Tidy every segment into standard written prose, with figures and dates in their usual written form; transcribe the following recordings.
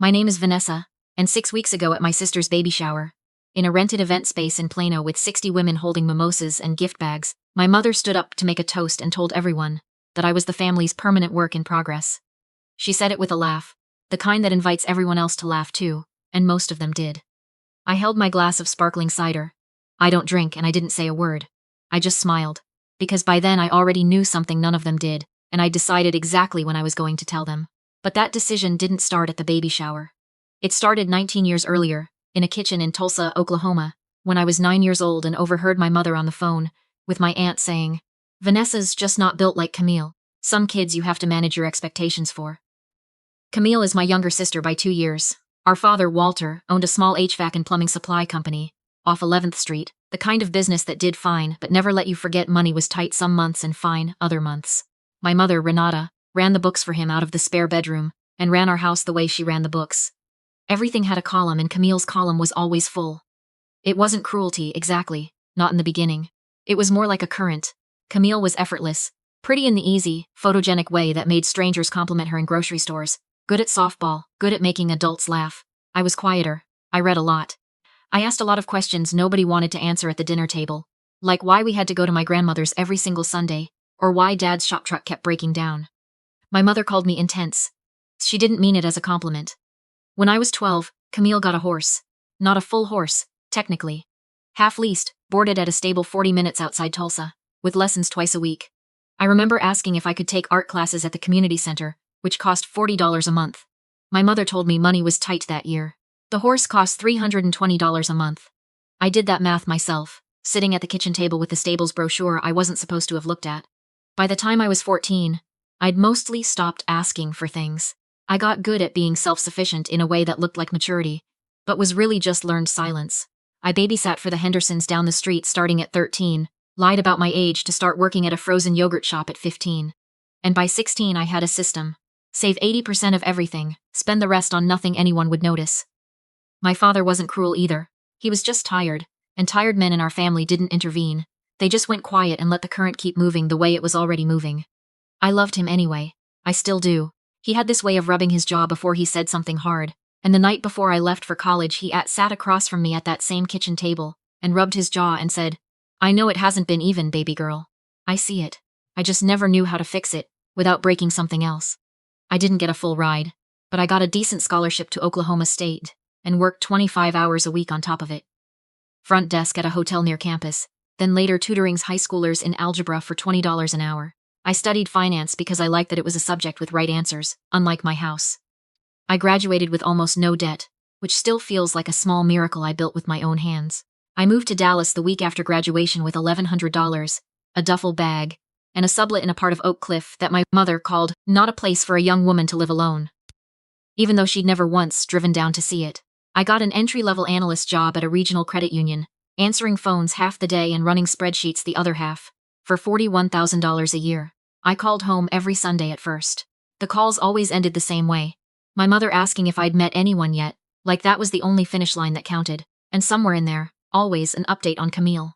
My name is Vanessa, and 6 weeks ago at my sister's baby shower, in a rented event space in Plano with 60 women holding mimosas and gift bags, my mother stood up to make a toast and told everyone that I was the family's permanent work in progress. She said it with a laugh, the kind that invites everyone else to laugh too, and most of them did. I held my glass of sparkling cider. I don't drink, and I didn't say a word. I just smiled, because by then I already knew something none of them did, and I decided exactly when I was going to tell them. But that decision didn't start at the baby shower. It started 19 years earlier, in a kitchen in Tulsa, Oklahoma, when I was 9 years old and overheard my mother on the phone, with my aunt saying, "Vanessa's just not built like Camille. Some kids you have to manage your expectations for." Camille is my younger sister by 2 years. Our father, Walter, owned a small HVAC and plumbing supply company, off 11th Street, the kind of business that did fine but never let you forget money was tight some months and fine other months. My mother, Renata, ran the books for him out of the spare bedroom, and ran our house the way she ran the books. Everything had a column, and Camille's column was always full. It wasn't cruelty, exactly, not in the beginning. It was more like a current. Camille was effortless, pretty in the easy, photogenic way that made strangers compliment her in grocery stores, good at softball, good at making adults laugh. I was quieter. I read a lot. I asked a lot of questions nobody wanted to answer at the dinner table, like why we had to go to my grandmother's every single Sunday, or why Dad's shop truck kept breaking down. My mother called me intense. She didn't mean it as a compliment. When I was 12, Camille got a horse. Not a full horse, technically. Half-leased, boarded at a stable 40 minutes outside Tulsa, with lessons twice a week. I remember asking if I could take art classes at the community center, which cost $40 a month. My mother told me money was tight that year. The horse cost $320 a month. I did that math myself, sitting at the kitchen table with the stable's brochure I wasn't supposed to have looked at. By the time I was 14, I'd mostly stopped asking for things. I got good at being self-sufficient in a way that looked like maturity, but was really just learned silence. I babysat for the Hendersons down the street starting at 13, lied about my age to start working at a frozen yogurt shop at 15. And by 16 I had a system. Save 80% of everything, spend the rest on nothing anyone would notice. My father wasn't cruel either. He was just tired, and tired men in our family didn't intervene. They just went quiet and let the current keep moving the way it was already moving. I loved him anyway. I still do. He had this way of rubbing his jaw before he said something hard, and the night before I left for college he sat across from me at that same kitchen table, and rubbed his jaw and said, "I know it hasn't been even, baby girl. I see it. I just never knew how to fix it, without breaking something else." I didn't get a full ride, but I got a decent scholarship to Oklahoma State, and worked 25 hours a week on top of it. Front desk at a hotel near campus, then later tutoring high schoolers in algebra for $20 an hour. I studied finance because I liked that it was a subject with right answers, unlike my house. I graduated with almost no debt, which still feels like a small miracle I built with my own hands. I moved to Dallas the week after graduation with $1,100, a duffel bag, and a sublet in a part of Oak Cliff that my mother called not a place for a young woman to live alone, even though she'd never once driven down to see it. I got an entry-level analyst job at a regional credit union, answering phones half the day and running spreadsheets the other half, for $41,000 a year. I called home every Sunday at first. The calls always ended the same way. My mother asking if I'd met anyone yet, like that was the only finish line that counted, and somewhere in there, always an update on Camille.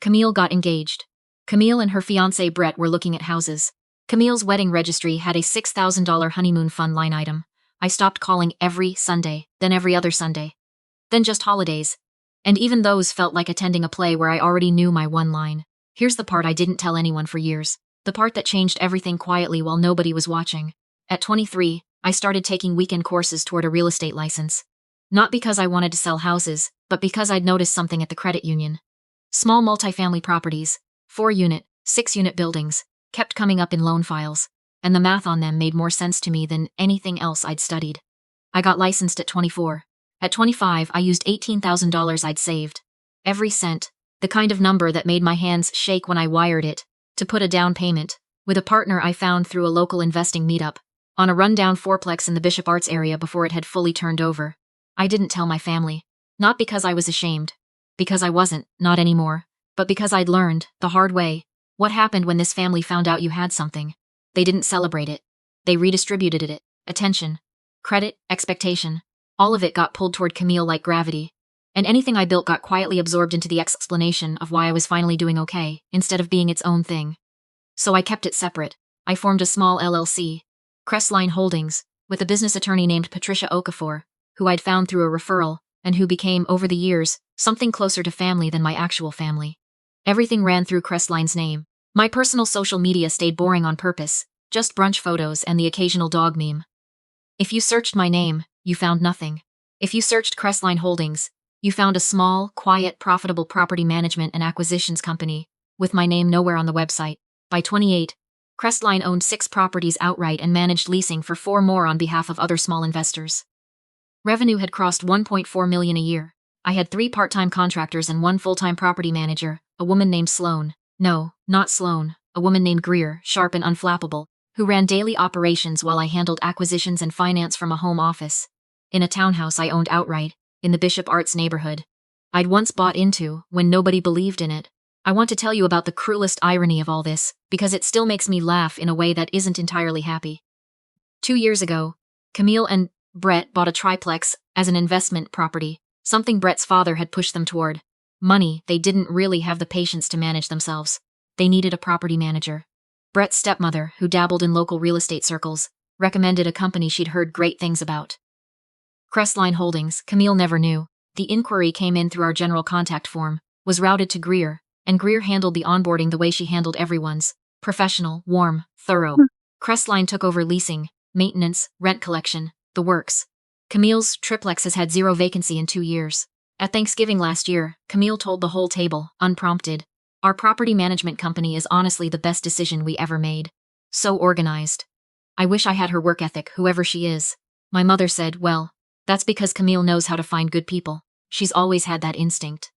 Camille got engaged. Camille and her fiancé Brett were looking at houses. Camille's wedding registry had a $6,000 honeymoon fund line item. I stopped calling every Sunday, then every other Sunday. Then just holidays. And even those felt like attending a play where I already knew my one line. Here's the part I didn't tell anyone for years. The part that changed everything quietly while nobody was watching. At 23, I started taking weekend courses toward a real estate license. Not because I wanted to sell houses, but because I'd noticed something at the credit union. Small multifamily properties, 4-unit, 6-unit buildings, kept coming up in loan files, and the math on them made more sense to me than anything else I'd studied. I got licensed at 24. At 25, I used $18,000 I'd saved. Every cent, the kind of number that made my hands shake when I wired it, to put a down payment, with a partner I found through a local investing meetup, on a rundown fourplex in the Bishop Arts area before it had fully turned over. I didn't tell my family. Not because I was ashamed. Because I wasn't, not anymore. But because I'd learned, the hard way, what happened when this family found out you had something. They didn't celebrate it. They redistributed it. Attention, credit, expectation. All of it got pulled toward Camille like gravity. And anything I built got quietly absorbed into the explanation of why I was finally doing okay, instead of being its own thing. So I kept it separate. I formed a small LLC, Crestline Holdings, with a business attorney named Patricia Okafor, who I'd found through a referral, and who became, over the years, something closer to family than my actual family. Everything ran through Crestline's name. My personal social media stayed boring on purpose, just brunch photos and the occasional dog meme. If you searched my name, you found nothing. If you searched Crestline Holdings, you found a small, quiet, profitable property management and acquisitions company, with my name nowhere on the website. By 28, Crestline owned 6 properties outright and managed leasing for 4 more on behalf of other small investors. Revenue had crossed $1.4 million a year. I had 3 part-time contractors and 1 full-time property manager, a woman named Sloan. No, not Sloan, a woman named Greer, sharp and unflappable, who ran daily operations while I handled acquisitions and finance from a home office. In a townhouse I owned outright, in the Bishop Arts neighborhood. I'd once bought into, when nobody believed in it. I want to tell you about the cruelest irony of all this, because it still makes me laugh in a way that isn't entirely happy. 2 years ago, Camille and Brett bought a triplex as an investment property, something Brett's father had pushed them toward. Money they didn't really have the patience to manage themselves. They needed a property manager. Brett's stepmother, who dabbled in local real estate circles, recommended a company she'd heard great things about. Crestline Holdings, Camille never knew. The inquiry came in through our general contact form, was routed to Greer, and Greer handled the onboarding the way she handled everyone's: professional, warm, thorough. Crestline took over leasing, maintenance, rent collection, the works. Camille's triplex has had 0 vacancy in 2 years. At Thanksgiving last year, Camille told the whole table, unprompted, "Our property management company is honestly the best decision we ever made. So organized. I wish I had her work ethic, whoever she is." My mother said, "Well, that's because Camille knows how to find good people. She's always had that instinct."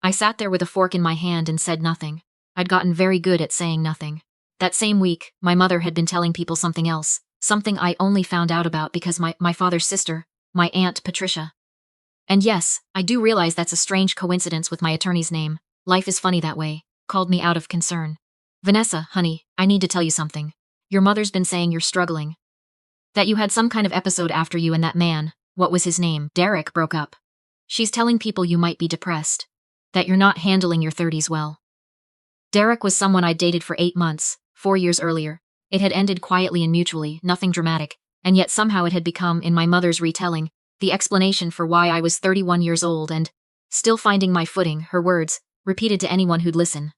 I sat there with a fork in my hand and said nothing. I'd gotten very good at saying nothing. That same week, my mother had been telling people something else, something I only found out about because my father's sister, my Aunt Patricia. And yes, I do realize that's a strange coincidence with my attorney's name. Life is funny that way. Called me out of concern. "Vanessa, honey, I need to tell you something. Your mother's been saying you're struggling. That you had some kind of episode after you and that man, what was his name, Derek, broke up. She's telling people you might be depressed. That you're not handling your 30s well." Derek was someone I'd dated for 8 months, 4 years earlier. It had ended quietly and mutually, nothing dramatic, and yet somehow it had become, in my mother's retelling, the explanation for why I was 31 years old and, still finding my footing, her words, repeated to anyone who'd listen.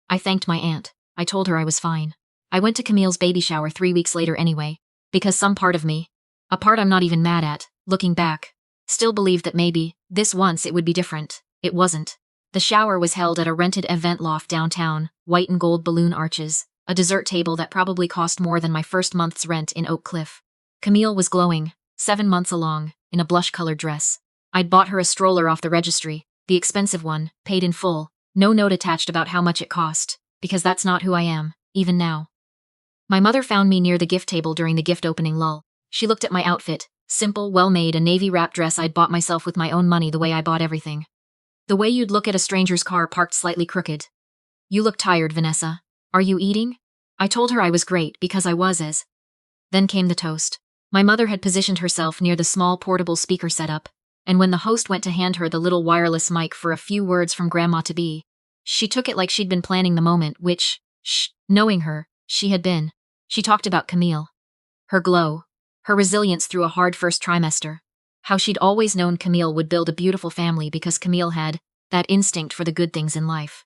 I thanked my aunt. I told her I was fine. I went to Camille's baby shower 3 weeks later anyway, because some part of me, a part I'm not even mad at, looking back, still believed that maybe, this once it would be different. It wasn't. The shower was held at a rented event loft downtown, white and gold balloon arches, a dessert table that probably cost more than my first month's rent in Oak Cliff. Camille was glowing, 7 months along, in a blush-colored dress. I'd bought her a stroller off the registry, the expensive one, paid in full, no note attached about how much it cost, because that's not who I am, even now. My mother found me near the gift table during the gift opening lull. She looked at my outfit, simple, well-made, a navy wrap dress I'd bought myself with my own money the way I bought everything. The way you'd look at a stranger's car parked slightly crooked. "You look tired, Vanessa. Are you eating?" I told her I was great because I was as. Then came the toast. My mother had positioned herself near the small portable speaker setup, and when the host went to hand her the little wireless mic for a few words from Grandma-to-be, she took it like she'd been planning the moment, which, knowing her, she had been. She talked about Camille. Her glow. Her resilience through a hard first trimester. How she'd always known Camille would build a beautiful family because Camille had that instinct for the good things in life.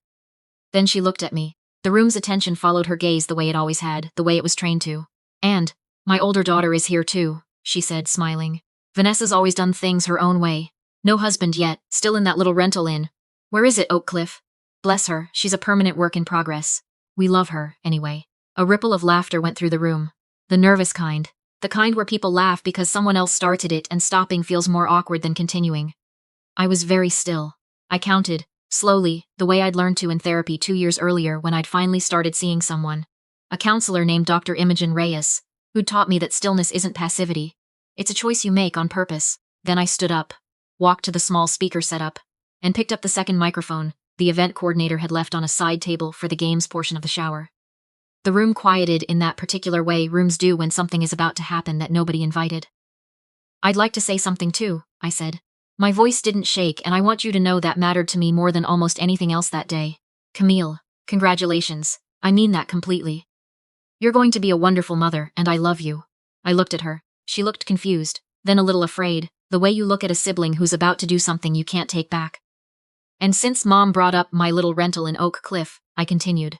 Then she looked at me. The room's attention followed her gaze the way it always had, the way it was trained to. "And, my older daughter is here too," she said, smiling. "Vanessa's always done things her own way. No husband yet, still in that little rental inn. Where is it, Oak Cliff? Bless her, she's a permanent work in progress. We love her, anyway." A ripple of laughter went through the room. The nervous kind. The kind where people laugh because someone else started it and stopping feels more awkward than continuing. I was very still. I counted, slowly, the way I'd learned to in therapy 2 years earlier when I'd finally started seeing someone. A counselor named Dr. Imogen Reyes, who'd taught me that stillness isn't passivity. It's a choice you make on purpose. Then I stood up, walked to the small speaker setup, and picked up the second microphone the event coordinator had left on a side table for the games portion of the shower. The room quieted in that particular way rooms do when something is about to happen that nobody invited. "I'd like to say something too," I said. My voice didn't shake, and I want you to know that mattered to me more than almost anything else that day. "Camille, congratulations. I mean that completely. You're going to be a wonderful mother, and I love you." I looked at her. She looked confused, then a little afraid, the way you look at a sibling who's about to do something you can't take back. And since Mom brought up my little rental in Oak Cliff, I continued.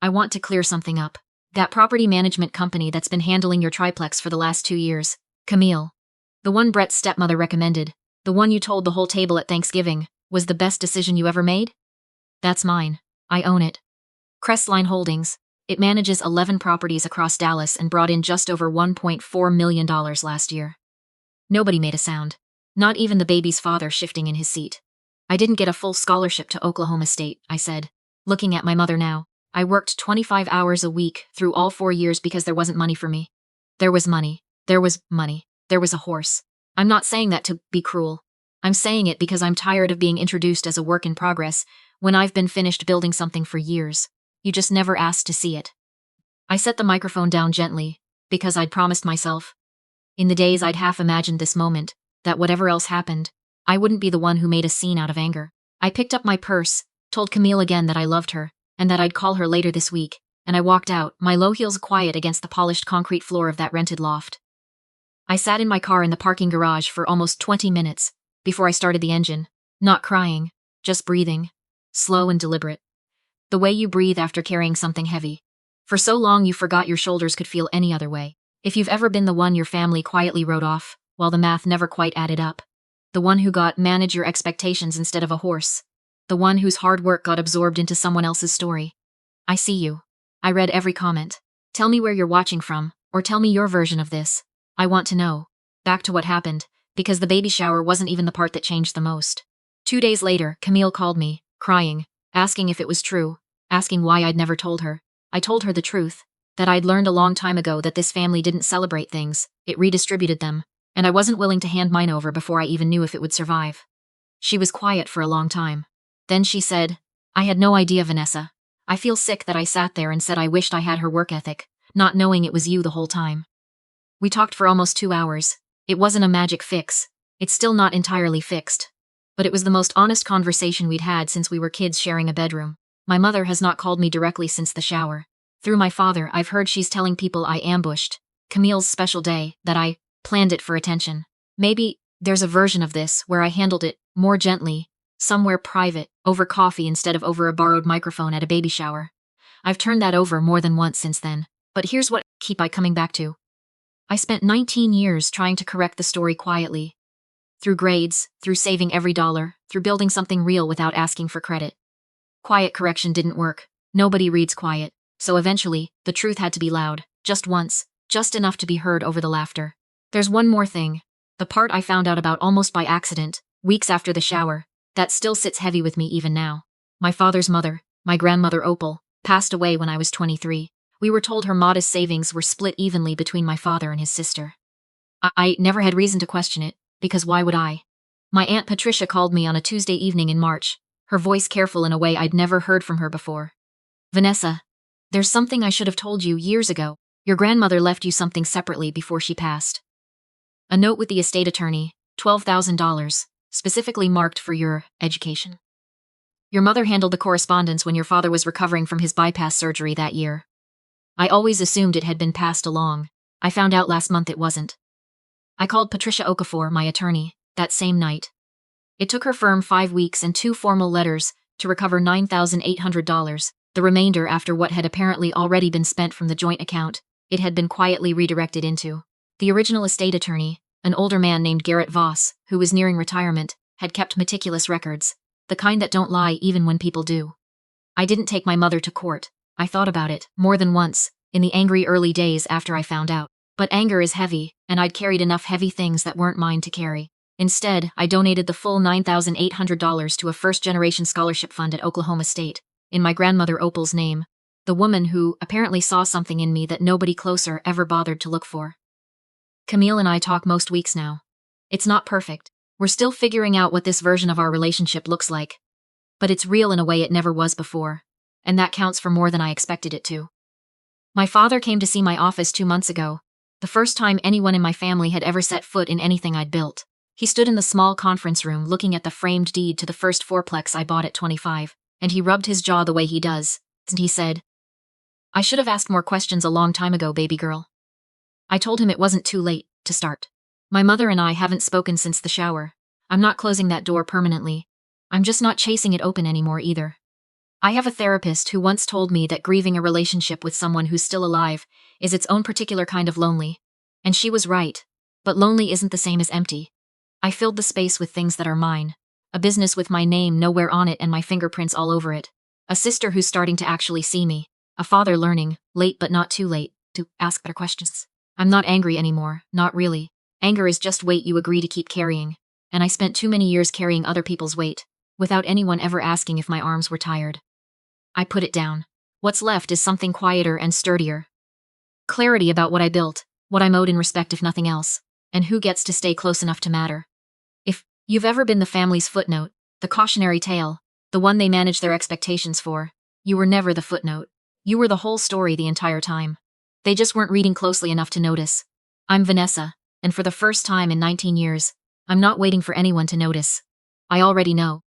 I want to clear something up. That property management company that's been handling your triplex for the last 2 years, Camille. The one Brett's stepmother recommended, the one you told the whole table at Thanksgiving, was the best decision you ever made? That's mine. I own it. Crestline Holdings. It manages 11 properties across Dallas and brought in just over $1.4 million last year. Nobody made a sound. Not even the baby's father shifting in his seat. I didn't get a full scholarship to Oklahoma State, I said, looking at my mother now. I worked 25 hours a week through all 4 years because there wasn't money for me. There was money. There was money. There was a horse. I'm not saying that to be cruel. I'm saying it because I'm tired of being introduced as a work in progress when I've been finished building something for years. You just never asked to see it. I set the microphone down gently, because I'd promised myself, in the days I'd half imagined this moment, that whatever else happened, I wouldn't be the one who made a scene out of anger. I picked up my purse, told Camille again that I loved her, and that I'd call her later this week, and I walked out, my low heels quiet against the polished concrete floor of that rented loft. I sat in my car in the parking garage for almost 20 minutes before I started the engine, not crying, just breathing, slow and deliberate. The way you breathe after carrying something heavy. For so long you forgot your shoulders could feel any other way. If you've ever been the one your family quietly wrote off, while the math never quite added up. The one who got manage your expectations instead of a horse. The one whose hard work got absorbed into someone else's story. I see you. I read every comment. Tell me where you're watching from, or tell me your version of this. I want to know. Back to what happened, because the baby shower wasn't even the part that changed the most. 2 days later, Camille called me, crying, asking if it was true, asking why I'd never told her. I told her the truth, that I'd learned a long time ago that this family didn't celebrate things, it redistributed them, and I wasn't willing to hand mine over before I even knew if it would survive. She was quiet for a long time. Then she said, I had no idea, Vanessa. I feel sick that I sat there and said I wished I had her work ethic, not knowing it was you the whole time. We talked for almost 2 hours. It wasn't a magic fix. It's still not entirely fixed. But it was the most honest conversation we'd had since we were kids sharing a bedroom. My mother has not called me directly since the shower. Through my father, I've heard she's telling people I ambushed Camille's special day, that I planned it for attention. Maybe there's a version of this where I handled it more gently, somewhere private, over coffee instead of over a borrowed microphone at a baby shower. I've turned that over more than once since then. But here's what I keep coming back to. I spent 19 years trying to correct the story quietly. Through grades, through saving every dollar, through building something real without asking for credit. Quiet correction didn't work. Nobody reads quiet. So eventually, the truth had to be loud, just once, just enough to be heard over the laughter. There's one more thing. The part I found out about almost by accident, weeks after the shower, that still sits heavy with me even now. My father's mother, my grandmother Opal, passed away when I was 23. We were told her modest savings were split evenly between my father and his sister. I never had reason to question it, because why would I? My Aunt Patricia called me on a Tuesday evening in March, her voice careful in a way I'd never heard from her before. Vanessa, there's something I should have told you years ago. Your grandmother left you something separately before she passed. A note with the estate attorney, $12,000, specifically marked for your education. Your mother handled the correspondence when your father was recovering from his bypass surgery that year. I always assumed it had been passed along. I found out last month it wasn't. I called Patricia Okafor, my attorney, that same night. It took her firm 5 weeks and 2 formal letters to recover $9,800, the remainder after what had apparently already been spent from the joint account it had been quietly redirected into. The original estate attorney, an older man named Garrett Voss, who was nearing retirement, had kept meticulous records, the kind that don't lie even when people do. I didn't take my mother to court. I thought about it, more than once, in the angry early days after I found out. But anger is heavy, and I'd carried enough heavy things that weren't mine to carry. Instead, I donated the full $9,800 to a first-generation scholarship fund at Oklahoma State, in my grandmother Opal's name, the woman who apparently saw something in me that nobody closer ever bothered to look for. Camille and I talk most weeks now. It's not perfect. We're still figuring out what this version of our relationship looks like. But it's real in a way it never was before, and that counts for more than I expected it to. My father came to see my office 2 months ago, the first time anyone in my family had ever set foot in anything I'd built. He stood in the small conference room looking at the framed deed to the first fourplex I bought at 25, and he rubbed his jaw the way he does, and he said, I should have asked more questions a long time ago, baby girl. I told him it wasn't too late, to start. My mother and I haven't spoken since the shower. I'm not closing that door permanently. I'm just not chasing it open anymore either. I have a therapist who once told me that grieving a relationship with someone who's still alive is its own particular kind of lonely. And she was right. But lonely isn't the same as empty. I filled the space with things that are mine. A business with my name nowhere on it and my fingerprints all over it. A sister who's starting to actually see me. A father learning, late but not too late, to ask better questions. I'm not angry anymore, not really. Anger is just weight you agree to keep carrying. And I spent too many years carrying other people's weight, without anyone ever asking if my arms were tired. I put it down. What's left is something quieter and sturdier. Clarity about what I built, what I'm owed in respect if nothing else, and who gets to stay close enough to matter. If you've ever been the family's footnote, the cautionary tale, the one they manage their expectations for, you were never the footnote. You were the whole story the entire time. They just weren't reading closely enough to notice. I'm Vanessa, and for the first time in 19 years, I'm not waiting for anyone to notice. I already know.